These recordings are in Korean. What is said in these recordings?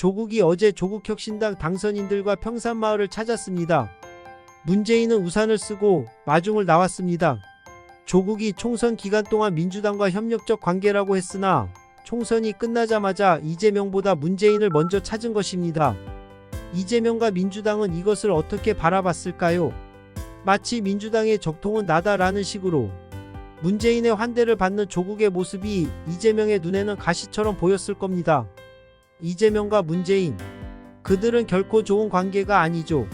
조국이 어제 조국혁신당 당선인들과 평산마을을 찾았습니다. 문재인은 우산을 쓰고 마중을 나왔습니다. 조국이 총선 기간 동안 민주당과 협력적 관계라고 했으나 총선이 끝나자마자 이재명보다 문재인을 먼저 찾은 것입니다. 이재명과 민주당은 이것을 어떻게 바라봤을까요? 마치 민주당의 적통은 나다라는 식으로 문재인의 환대를 받는 조국의 모습이 이재명의 눈에는 가시처럼 보였을 겁니다. 이재명과 문재인, 그들은 결코 좋은 관계가 아니죠.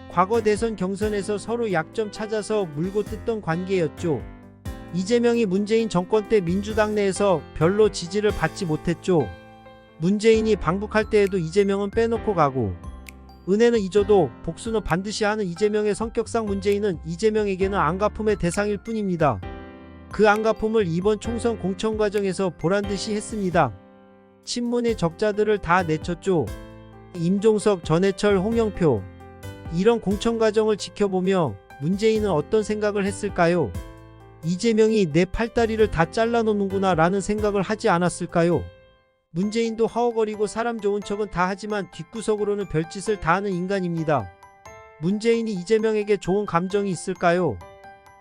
과거 대선 경선에서 서로 약점 찾아서 물고 뜯던 관계였죠. 이재명이 문재인 정권 때 민주당 내에서 별로 지지를 받지 못했죠. 문재인이 방북할 때에도 이재명은 빼놓고 가고, 은혜는 잊어도 복수는 반드시 하는 이재명의 성격상 문재인은 이재명에게는 안갚음의 대상일 뿐입니다. 그 안갚음을 이번 총선 공천 과정에서 보란듯이 했습니다. 친문의 적자들을 다 내쳤죠. 임종석, 전해철, 홍영표. 이런 공천 과정을 지켜보며 문재인은 어떤 생각을 했을까요? 이재명이 내 팔다리를 다 잘라놓는구나 라는 생각을 하지 않았을까요? 문재인도 허허거리고 사람 좋은 척은 다 하지만 뒷구석으로는 별짓을 다 하는 인간입니다. 문재인이 이재명에게 좋은 감정이 있을까요?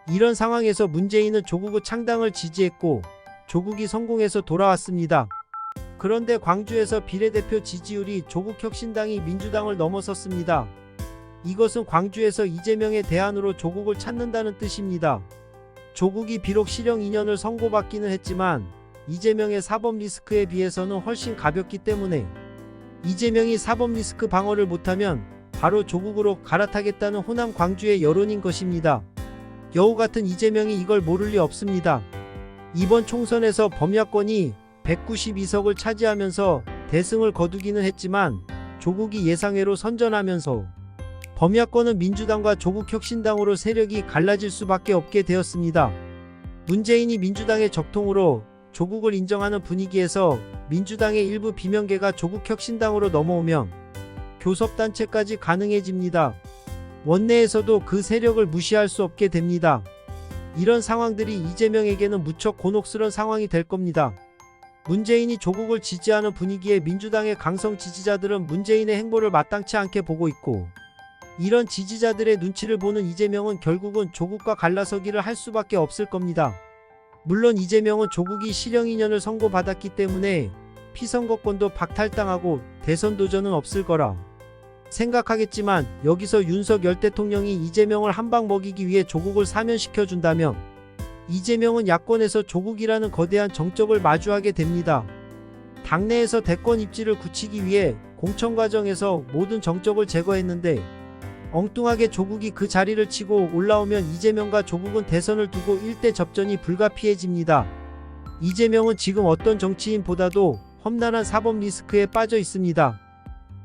이런 상황에서 문재인은 조국의 창당을 지지했고 조국이 성공해서 돌아왔습니다. 그런데 광주에서 비례대표 지지율이 조국혁신당이 민주당을 넘어섰습니다. 이것은 광주에서 이재명의 대안으로 조국을 찾는다는 뜻입니다. 조국이 비록 실형 2년을 선고받기는 했지만 이재명의 사법 리스크에 비해서는 훨씬 가볍기 때문에 이재명이 사법 리스크 방어를 못하면 바로 조국으로 갈아타겠다는 호남 광주의 여론인 것입니다. 여우 같은 이재명이 이걸 모를 리 없습니다. 이번 총선에서 범야권이 192석을 차지하면서 대승을 거두기는 했지만 조국이 예상외로 선전하면서 범야권은 민주당과 조국혁신당으로 세력이 갈라질 수밖에 없게 되었습니다. 문재인이 민주당의 적통으로 조국을 인정하는 분위기에서 민주당의 일부 비명계가 조국혁신당으로 넘어오면 교섭단체까지 가능해집니다. 원내에서도 그 세력을 무시할 수 없게 됩니다. 이런 상황들이 이재명에게는 무척 곤혹스러운 상황이 될 겁니다. 문재인이 조국을 지지하는 분위기에 민주당의 강성 지지자들은 문재인의 행보를 마땅치 않게 보고 있고, 이런 지지자들의 눈치를 보는 이재명은 결국은 조국과 갈라서기를 할 수밖에 없을 겁니다. 물론 이재명은 조국이 실형 2년을 선고받았기 때문에 피선거권도 박탈당하고 대선 도전은 없을 거라 생각하겠지만, 여기서 윤석열 대통령이 이재명을 한방 먹이기 위해 조국을 사면시켜준다면 이재명은 야권에서 조국이라는 거대한 정적을 마주하게 됩니다. 당내에서 대권 입지를 굳히기 위해 공천 과정에서 모든 정적을 제거했는데 엉뚱하게 조국이 그 자리를 치고 올라오면 이재명과 조국은 대선을 두고 1대 접전이 불가피해집니다. 이재명은 지금 어떤 정치인보다도 험난한 사법 리스크에 빠져 있습니다.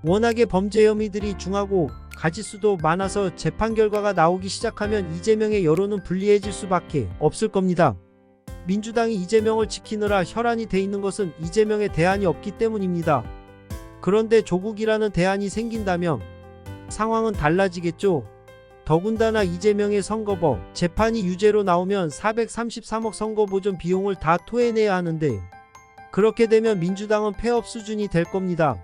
워낙에 범죄 혐의들이 중하고 가짓수도 많아서 재판 결과가 나오기 시작하면 이재명의 여론은 불리해질 수밖에 없을 겁니다. 민주당이 이재명을 지키느라 혈안이 돼 있는 것은 이재명의 대안이 없기 때문입니다. 그런데 조국이라는 대안이 생긴다면 상황은 달라지겠죠. 더군다나 이재명의 선거법 재판이 유죄로 나오면 433억 선거보전 비용을 다 토해내야 하는데, 그렇게 되면 민주당은 폐업 수준이 될 겁니다.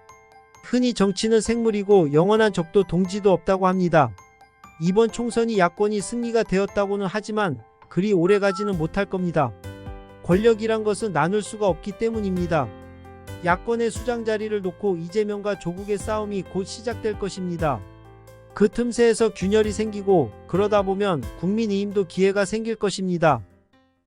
흔히 정치는 생물이고 영원한 적도 동지도 없다고 합니다. 이번 총선이 야권이 승리가 되었다고는 하지만 그리 오래가지는 못할 겁니다. 권력이란 것은 나눌 수가 없기 때문입니다. 야권의 수장 자리를 놓고 이재명과 조국의 싸움이 곧 시작될 것입니다. 그 틈새에서 균열이 생기고 그러다 보면 국민의힘도 기회가 생길 것입니다.